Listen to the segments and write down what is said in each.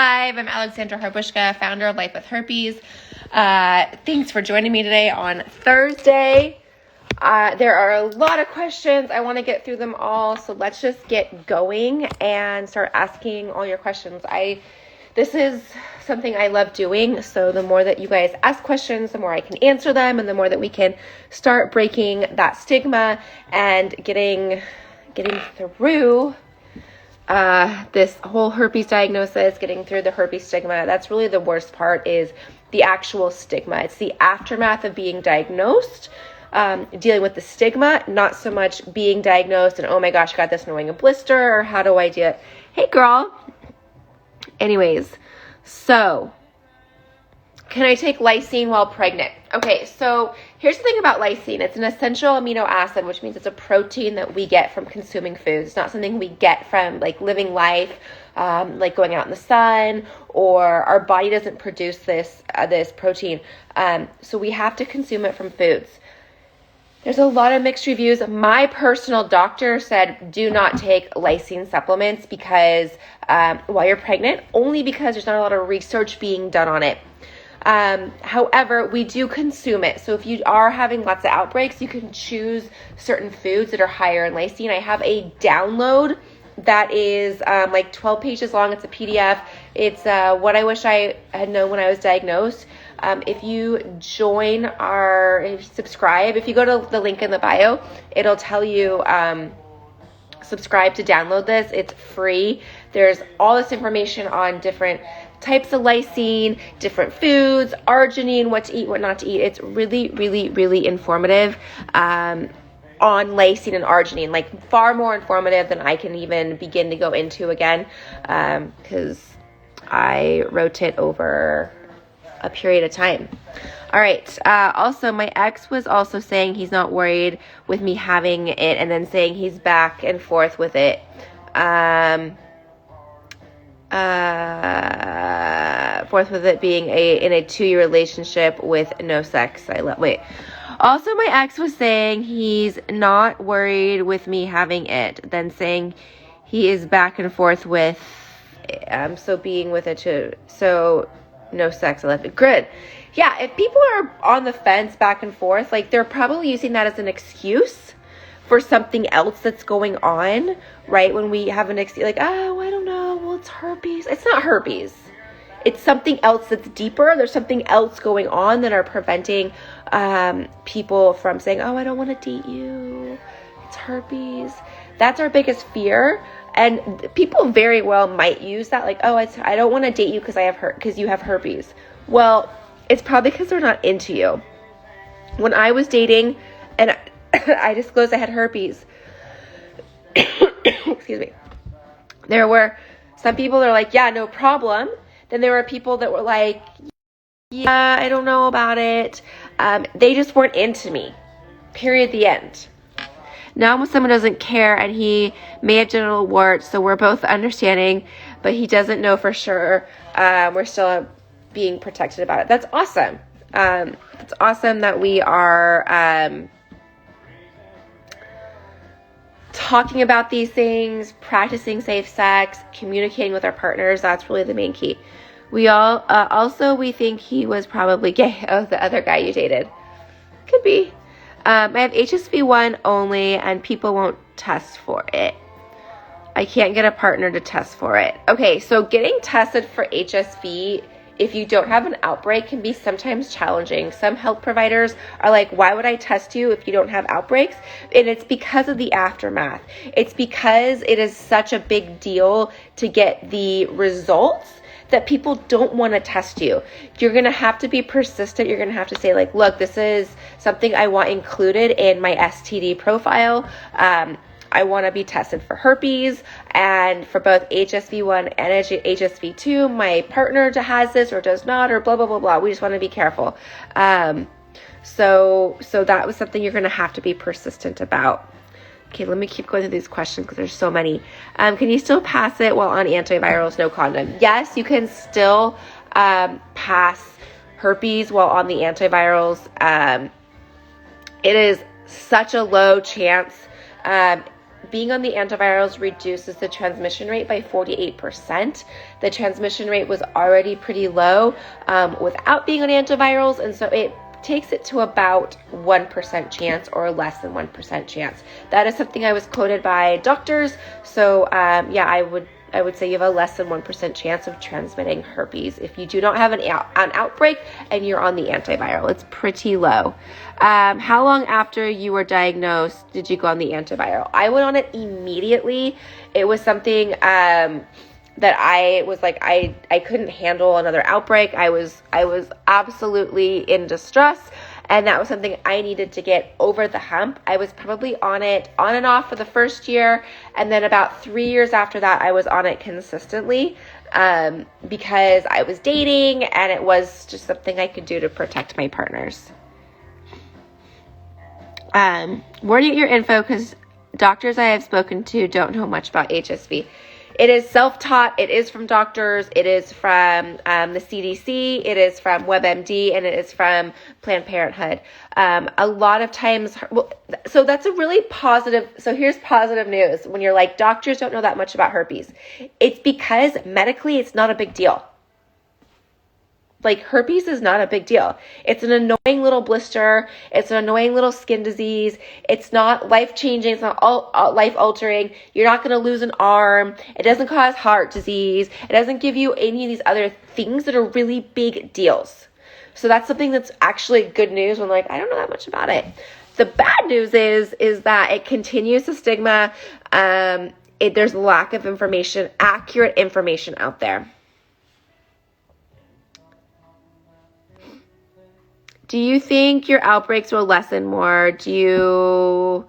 I'm Alexandra Harbushka, founder of Life with Herpes. Thanks for joining me today on Thursday. There are a lot of questions. I want to get through them all, so let's just get going and start asking all your questions. This is something I love doing, so the more that you guys ask questions, the more I can answer them, and the more that we can start breaking that stigma and getting through this whole herpes diagnosis, getting through the herpes stigma. That's really the worst part, is the actual stigma. It's the aftermath of being diagnosed, dealing with the stigma, not so much being diagnosed and, oh my gosh, I got this annoying blister, or how do I do it? Hey girl. Anyways, so can I take lysine while pregnant? Okay, so here's the thing about lysine. It's an essential amino acid, which means it's a protein that we get from consuming foods. It's not something we get from like living life, like going out in the sun, or our body doesn't produce this protein. So we have to consume it from foods. There's a lot of mixed reviews. My personal doctor said do not take lysine supplements because while you're pregnant, only because there's not a lot of research being done on it. However, we do consume it. So if you are having lots of outbreaks, you can choose certain foods that are higher in lysine. I have a download that is like 12 pages long. It's a PDF. It's what I wish I had known when I was diagnosed. If you subscribe, if you go to the link in the bio, it'll tell you subscribe to download this. It's free. There's all this information on different types of lysine, different foods, arginine, what to eat, what not to eat. It's really, really, really informative on lysine and arginine, like far more informative than I can even begin to go into again, because I wrote it over a period of time. All right. Also, my ex was also saying he's not worried with me having it, and then saying he's back and forth with it. Forth with it being in a 2-year relationship with no sex. Also, my ex was saying he's not worried with me having it, then saying he is back and forth with, being with it too. So no sex. I left it. Good. Yeah. If people are on the fence back and forth, like they're probably using that as an excuse for something else that's going on, right? When we have an excuse, like, oh, I don't know, well, it's herpes. It's not herpes. It's something else that's deeper. There's something else going on that are preventing people from saying, oh, I don't want to date you. It's herpes. That's our biggest fear. And people very well might use that, like, oh, I don't want to date you because you have herpes. Well, it's probably because they're not into you. When I was dating and I disclosed I had herpes, excuse me, there were some people that are like, yeah, no problem. Then there were people that were like, yeah, I don't know about it. They just weren't into me. Period. The end. Now when someone doesn't care and he may have genital warts, so we're both understanding, but he doesn't know for sure. We're still being protected about it. That's awesome. It's awesome that we are talking about these things, practicing safe sex, communicating with our partners. That's really the main key. We all we think he was probably gay. Oh, the other guy you dated. Could be. I have HSV1 only, and people won't test for it. I can't get a partner to test for it. Okay, so getting tested for HSV if you don't have an outbreak can be sometimes challenging. Some health providers are like, why would I test you if you don't have outbreaks? And it's because of the aftermath. It's because it is such a big deal to get the results that people don't want to test you. You're going to have to be persistent. You're going to have to say, like, look, this is something I want included in my STD profile. I want to be tested for herpes, and for both HSV1 and HSV2. My partner has this or does not, or blah, blah, blah, blah. We just want to be careful. So that was something you're going to have to be persistent about. Okay, let me keep going through these questions because there's so many. Can you still pass it while on antivirals, no condom? Yes, you can still pass herpes while on the antivirals. It is such a low chance. being on the antivirals reduces the transmission rate by 48%. The transmission rate was already pretty low without being on antivirals, and so it takes it to about 1% chance or less than 1% chance. That is something I was quoted by doctors. So yeah, I would say you have a less than 1% chance of transmitting herpes if you do not have an outbreak and you're on the antiviral. It's pretty low. How long after you were diagnosed did you go on the antiviral? I went on it immediately. It was something that I was like, I couldn't handle another outbreak. I was absolutely in distress, and that was something I needed to get over the hump. I was probably on it on and off for the first year, and then about 3 years after that, I was on it consistently because I was dating, and it was just something I could do to protect my partners. Where do you get your info? Because doctors I have spoken to don't know much about HSV. It is self-taught. It is from doctors. It is from the CDC. It is from WebMD, and it is from Planned Parenthood. A lot of times, so that's a really positive. So here's positive news. When you're like, doctors don't know that much about herpes. It's because medically it's not a big deal. Like, herpes is not a big deal. It's an annoying little blister. It's an annoying little skin disease. It's not life-changing. It's not life-altering. You're not going to lose an arm. It doesn't cause heart disease. It doesn't give you any of these other things that are really big deals. So that's something that's actually good news when, like, I don't know that much about it. The bad news is that it continues to stigma. There's lack of information, accurate information out there. Do you think your outbreaks will lessen more? Do you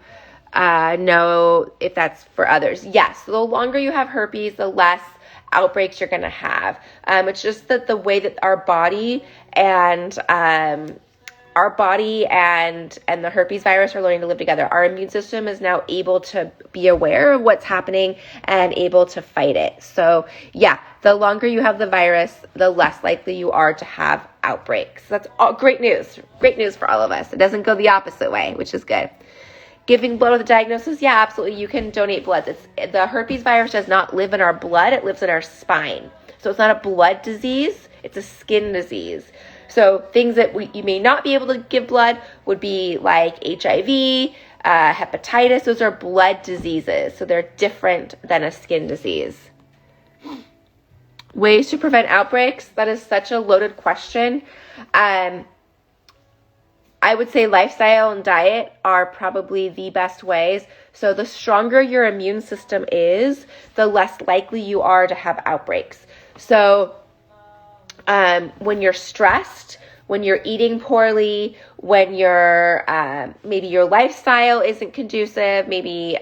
know if that's for others? Yes. The longer you have herpes, the less outbreaks you're going to have. It's just that the way that our body and the herpes virus are learning to live together. Our immune system is now able to be aware of what's happening and able to fight it. So yeah, the longer you have the virus, the less likely you are to have outbreaks. That's all great news. Great news for all of us. It doesn't go the opposite way, which is good. Giving blood with a diagnosis, yeah, absolutely. You can donate blood. The herpes virus does not live in our blood. It lives in our spine. So it's not a blood disease. It's a skin disease. So things that you may not be able to give blood would be like HIV, hepatitis. Those are blood diseases. So they're different than a skin disease. Ways to prevent outbreaks. That is such a loaded question. I would say lifestyle and diet are probably the best ways. So the stronger your immune system is, the less likely you are to have outbreaks. So when you're stressed, when you're eating poorly, when you're maybe your lifestyle isn't conducive, maybe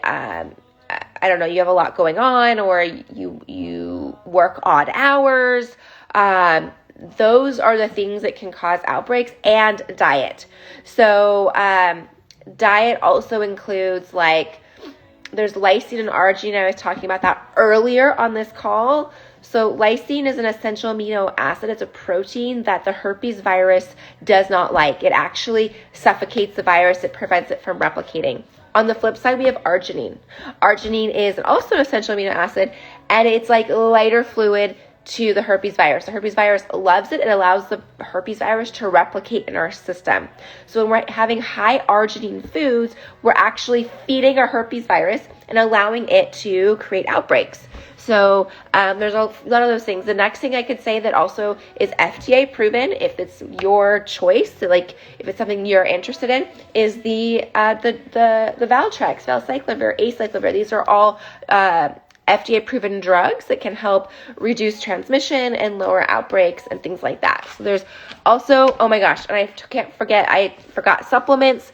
I don't know, you have a lot going on, or you work odd hours. Those are the things that can cause outbreaks, and diet. So diet also includes, like, there's lysine and arginine. I was talking about that earlier on this call. So lysine is an essential amino acid. It's a protein that the herpes virus does not like. It actually suffocates the virus. It prevents it from replicating. On the flip side, we have arginine. Arginine is also an essential amino acid, and it's like lighter fluid to the herpes virus. The herpes virus loves it. It allows the herpes virus to replicate in our system. So when we're having high arginine foods, we're actually feeding our herpes virus and allowing it to create outbreaks. So there's a lot of those things. The next thing I could say that also is FDA proven, if it's your choice, so like if it's something you're interested in, is the Valtrex, valcyclovir, acyclovir. These are all FDA proven drugs that can help reduce transmission and lower outbreaks and things like that. So there's also, oh my gosh, and I forgot supplements.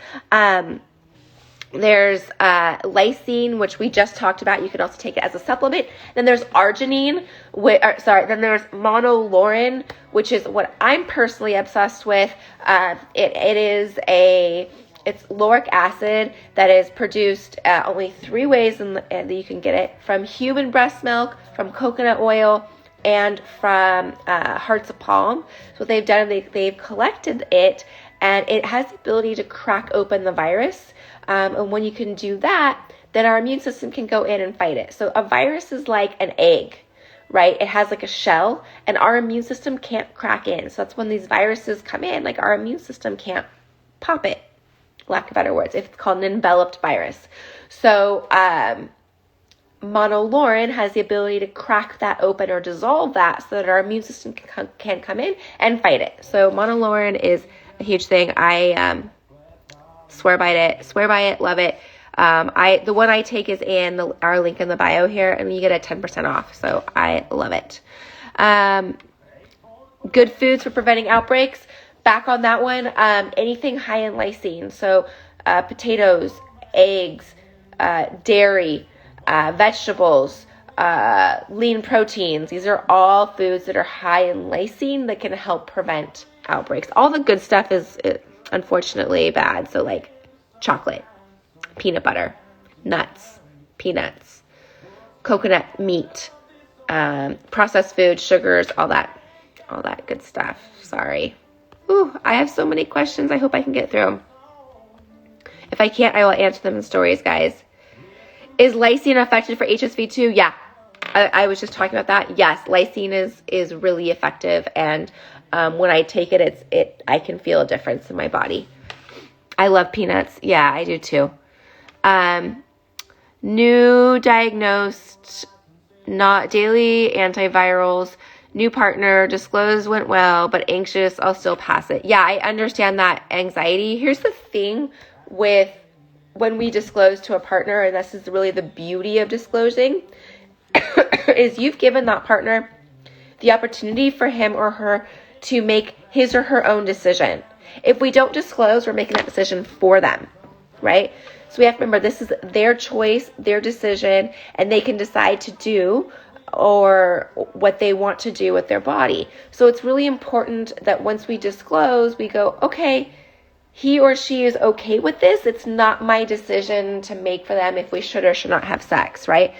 There's lysine, which we just talked about. You can also take it as a supplement. Then there's arginine, then there's monolaurin, which is what I'm personally obsessed with. It's lauric acid that is produced only 3 ways that you can get it: from human breast milk, from coconut oil, and from hearts of palm. So what they've done is they've collected it, and it has the ability to crack open the virus. And when you can do that, then our immune system can go in and fight it. So a virus is like an egg, right? It has like a shell, and our immune system can't crack in. So that's when these viruses come in, like our immune system can't pop it, lack of better words. It's called an enveloped virus. So Monolaurin has the ability to crack that open or dissolve that so that our immune system can come in and fight it. So Monolaurin is a huge thing. I swear by it, love it. The one I take is in our link in the bio here, and you get a 10% off. So I love it. Good foods for preventing outbreaks. Back on that one, anything high in lysine. So potatoes, eggs, dairy, vegetables, lean proteins. These are all foods that are high in lysine that can help prevent outbreaks. All the good stuff is unfortunately bad. So like chocolate, peanut butter, nuts, peanuts, coconut meat, processed food, sugars, all that good stuff. Sorry. Ooh, I have so many questions. I hope I can get through them. If I can't, I will answer them in stories, guys. Is lysine effective for HSV2? Yeah. I was just talking about that. Yes, lysine is really effective, and when I take it, I can feel a difference in my body. I love peanuts. Yeah, I do too. New diagnosed, not daily antivirals, new partner, disclosed went well, but anxious, I'll still pass it. Yeah, I understand that anxiety. Here's the thing with when we disclose to a partner, and this is really the beauty of disclosing, is you've given that partner the opportunity for him or her to make his or her own decision. If we don't disclose, we're making that decision for them, right? So we have to remember this is their choice, their decision, and they can decide to do or what they want to do with their body. So it's really important that once we disclose, we go, okay, he or she is okay with this. It's not my decision to make for them if we should or should not have sex, right?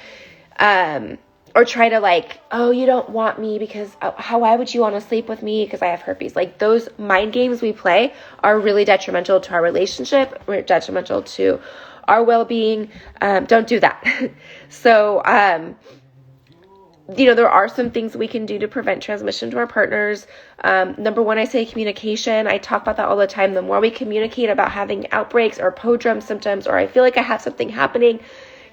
Or try to like, oh, you don't want me because why would you want to sleep with me because I have herpes? Like those mind games we play are really detrimental to our relationship, detrimental to our well-being. Don't do that. So, there are some things we can do to prevent transmission to our partners. Number one, I say communication. I talk about that all the time. The more we communicate about having outbreaks or prodrome symptoms, or I feel like I have something happening,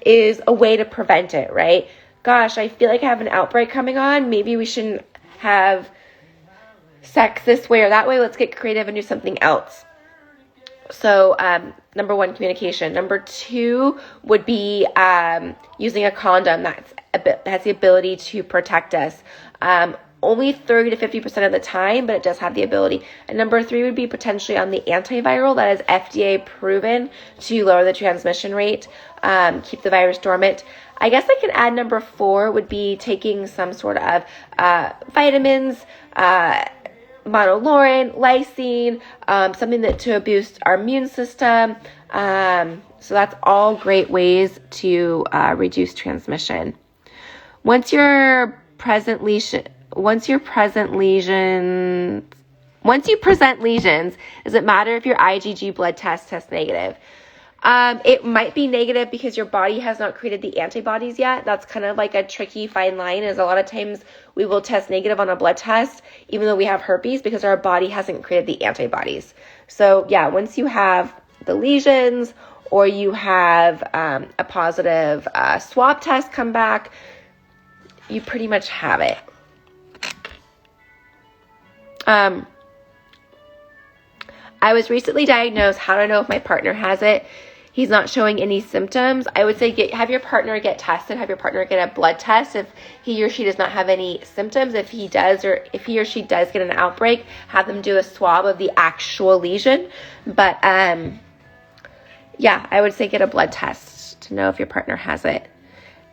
is a way to prevent it, right? Gosh, I feel like I have an outbreak coming on. Maybe we shouldn't have sex this way or that way. Let's get creative and do something else. So, number one, communication. Number two would be using a condom that has the ability to protect us. Only 30 to 50% of the time, but it does have the ability. And number three would be potentially on the antiviral that is FDA proven to lower the transmission rate, keep the virus dormant. I guess I can add number four would be taking some sort of vitamins, Monolaurin, Lysine, something to boost our immune system. So that's all great ways to reduce transmission. Once you present lesions, does it matter if your IGG blood test negative? It might be negative because your body has not created the antibodies yet. That's kind of like a tricky fine line, is a lot of times we will test negative on a blood test even though we have herpes because our body hasn't created the antibodies. So yeah, once you have the lesions or you have a positive swab test come back, you pretty much have it. I was recently diagnosed. How do I know if my partner has it? He's not showing any symptoms. I would say have your partner get tested. Have your partner get a blood test if he or she does not have any symptoms. If he does, or if he or she does get an outbreak, have them do a swab of the actual lesion. But yeah, I would say get a blood test to know if your partner has it.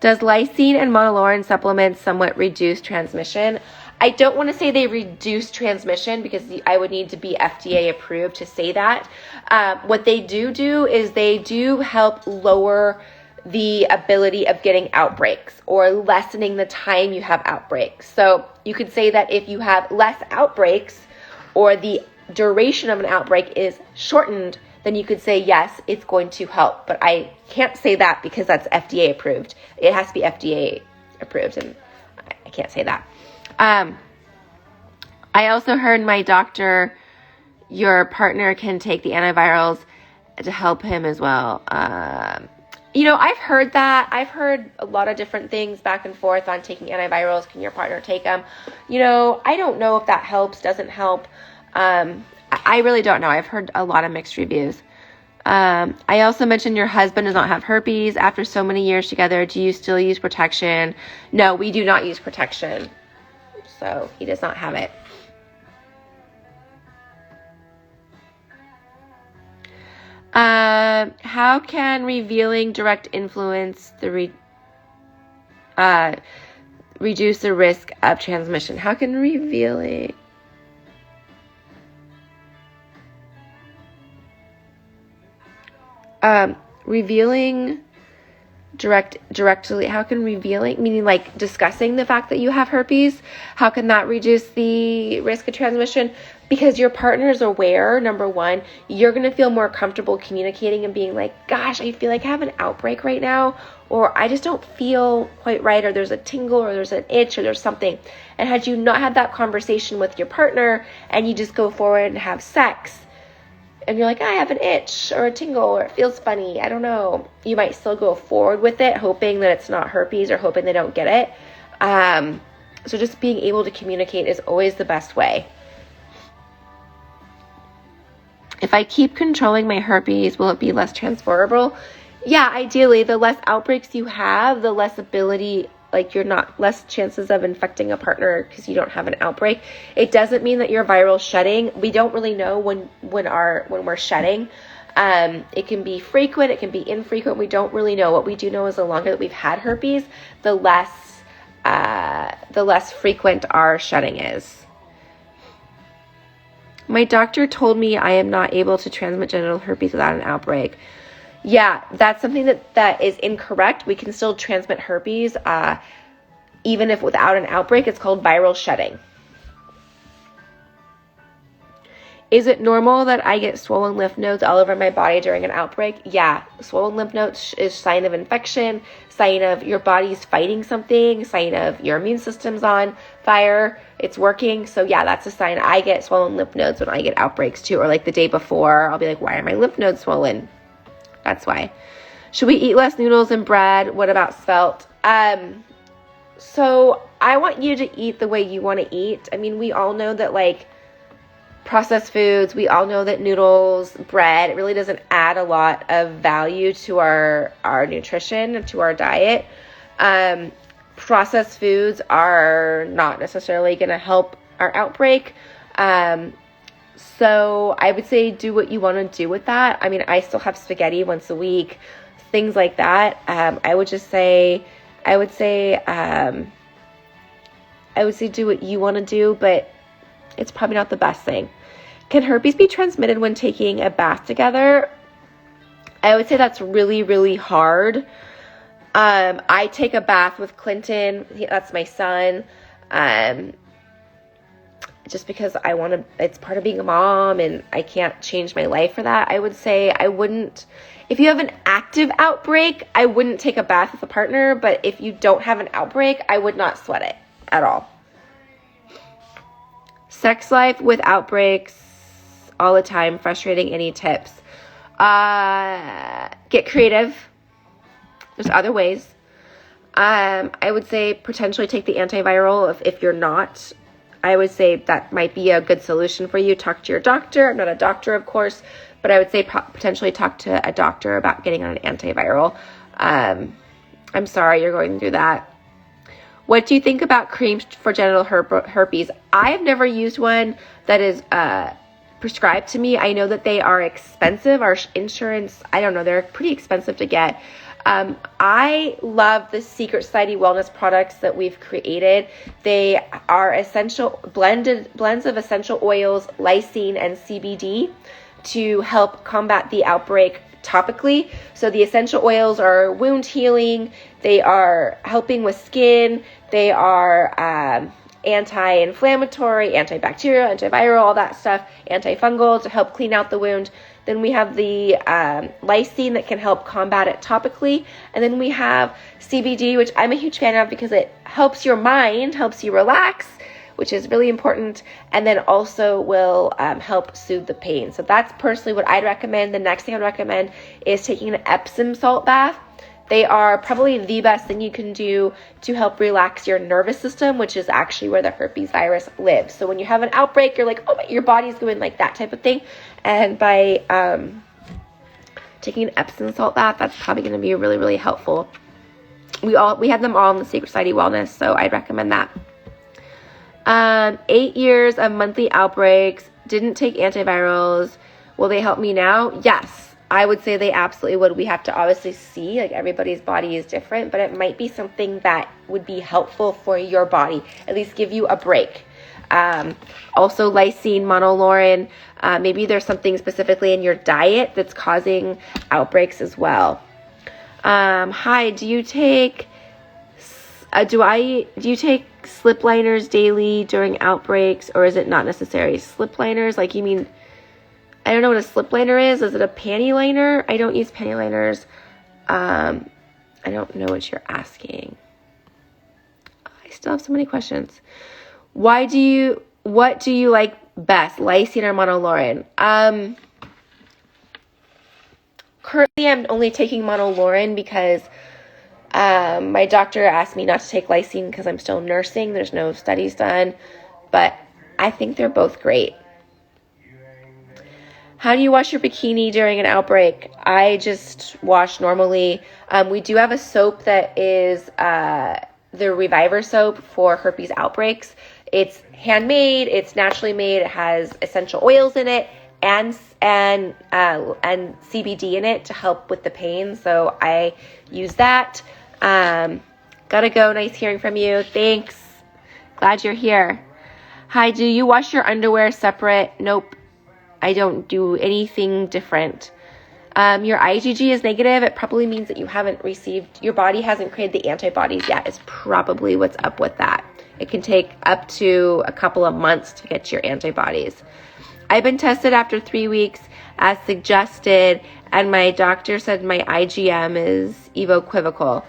Does lysine and monolaurin supplements somewhat reduce transmission? I don't want to say they reduce transmission because I would need to be FDA approved to say that. What they do is they do help lower the ability of getting outbreaks or lessening the time you have outbreaks. So you could say that if you have less outbreaks or the duration of an outbreak is shortened, then you could say, yes, it's going to help. But I can't say that because that's FDA approved. It has to be FDA approved, and I can't say that. I also heard my doctor, your partner can take the antivirals to help him as well. I've heard that. I've heard a lot of different things back and forth on taking antivirals. Can your partner take them? I don't know if that helps, doesn't help. I really don't know. I've heard a lot of mixed reviews. I also mentioned your husband does not have herpes. After so many years together, do you still use protection? No, we do not use protection. So he does not have it. How can revealing direct influence reduce the risk of transmission? How can revealing... revealing directly, how can revealing, meaning like discussing the fact that you have herpes, how can that reduce the risk of transmission? Because your partner is aware, number one, you're going to feel more comfortable communicating and being like, gosh, I feel like I have an outbreak right now, or I just don't feel quite right, or there's a tingle, or there's an itch, or there's something. And had you not had that conversation with your partner and you just go forward and have sex, and you're like, I have an itch or a tingle or it feels funny, I don't know, you might still go forward with it, hoping that it's not herpes or hoping they don't get it. So just being able to communicate is always the best way. If I keep controlling my herpes, will it be less transferable? Yeah, ideally, the less outbreaks you have, the less ability, like you're not, less chances of infecting a partner because you don't have an outbreak. It doesn't mean that you're viral shedding. We don't really know when we're shedding. It can be frequent, it can be infrequent. We don't really know. What we do know is the longer that we've had herpes, the less frequent our shedding is. My doctor told me I am not able to transmit genital herpes without an outbreak. Yeah, that's something that is incorrect. We can still transmit herpes even if without an outbreak. It's called viral shedding. Is it normal that I get swollen lymph nodes all over my body during an outbreak? Yeah, swollen lymph nodes is sign of infection, sign of your body's fighting something, sign of your immune system's on fire, it's working. So yeah, that's a sign. I get swollen lymph nodes when I get outbreaks too, or like the day before, I'll be like, why are my lymph nodes swollen? That's why. Should we eat less noodles and bread? What about svelte? So I want you to eat the way you want to eat. I mean, we all know that like processed foods, we all know that noodles, bread, it really doesn't add a lot of value to our nutrition and to our diet. Processed foods are not necessarily going to help our outbreak. So I would say do what you want to do with that. I mean, I still have spaghetti once a week, things like that. I would say do what you want to do, but it's probably not the best thing. Can herpes be transmitted when taking a bath together? I would say that's really, really hard. I take a bath with Clinton. That's my son. Just because I want to, it's part of being a mom and I can't change my life for that. I would say I wouldn't, if you have an active outbreak, I wouldn't take a bath with a partner, but if you don't have an outbreak, I would not sweat it at all. Sex life with outbreaks all the time, frustrating. Any tips? Get creative. There's other ways. I would say potentially take the antiviral if you're not. I would say that might be a good solution for you. Talk to your doctor. I'm not a doctor, of course, but I would say potentially talk to a doctor about getting on an antiviral. I'm sorry you're going through that. What do you think about creams for genital herpes? I have never used one that is prescribed to me. I know that they are expensive. Our insurance, I don't know, they're pretty expensive to get. I love the Secret Society wellness products that we've created. They are essential blends of essential oils, lysine, and CBD to help combat the outbreak topically. So the essential oils are wound healing. They are helping with skin. They are anti-inflammatory, antibacterial, antiviral, all that stuff, antifungal to help clean out the wound. Then we have the Lysine that can help combat it topically. And then we have CBD, which I'm a huge fan of because it helps your mind, helps you relax, which is really important, and then also will help soothe the pain. So that's personally what I'd recommend. The next thing I'd recommend is taking an Epsom salt bath. They are probably the best thing you can do to help relax your nervous system, which is actually where the herpes virus lives. So when you have an outbreak, you're like, oh, your body's going like that type of thing. And by taking an Epsom salt bath, that's probably going to be really, really helpful. We have them all in the Sacred Society Wellness, so I'd recommend that. 8 years of monthly outbreaks, didn't take antivirals. Will they help me now? Yes. I would say they absolutely would. We have to obviously see, like everybody's body is different, but it might be something that would be helpful for your body, at least give you a break. Also Lysine, Monolaurin, maybe there's something specifically in your diet that's causing outbreaks as well. Hi, do you take slipliners daily during outbreaks, or is it not necessary? Slipliners, like you mean, I don't know what a slipliner is. Is it a panty liner? I don't use panty liners. I don't know what you're asking. I still have so many questions. What do you like best, Lysine or Monolaurin? Currently, I'm only taking Monolaurin because my doctor asked me not to take Lysine because I'm still nursing. There's no studies done, but I think they're both great. How do you wash your bikini during an outbreak? I just wash normally. We do have a soap that is the Reviver soap for herpes outbreaks. It's handmade. It's naturally made. It has essential oils in it and CBD in it to help with the pain. So I use that. Gotta go. Nice hearing from you. Thanks. Glad you're here. Hi, do you wash your underwear separate? Nope. I don't do anything different. Your IGG is negative. It probably means that your body hasn't created the antibodies yet. Is probably what's up with that. It can take up to a couple of months to get your antibodies. I've been tested after 3 weeks as suggested, and my doctor said my IgM is equivocal.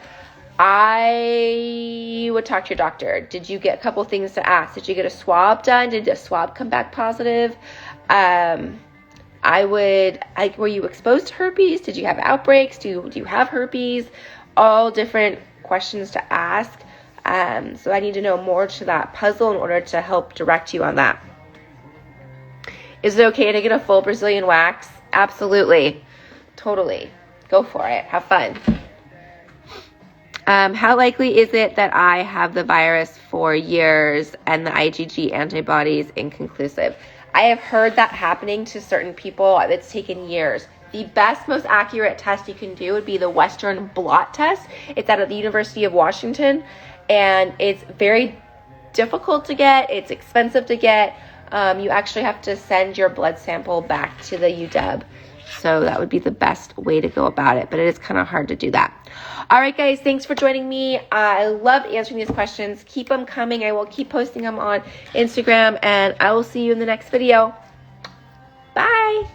I would talk to your doctor. Did you get a couple things to ask? Did you get a swab done? Did a swab come back positive? Were you exposed to herpes? Did you have outbreaks? Do you have herpes? All different questions to ask. So I need to know more to that puzzle in order to help direct you on that. Is it okay to get a full Brazilian wax? Absolutely. Totally. Go for it. Have fun. How likely is it that I have the virus for years and the IgG antibodies inconclusive? I have heard that happening to certain people. It's taken years. The best, most accurate test you can do would be the Western blot test. It's out of the University of Washington, and it's very difficult to get. It's expensive to get. You actually have to send your blood sample back to the UW. So that would be the best way to go about it, but it is kind of hard to do that. All right, guys, thanks for joining me. I loved answering these questions. Keep them coming. I will keep posting them on Instagram, and I will see you in the next video. Bye.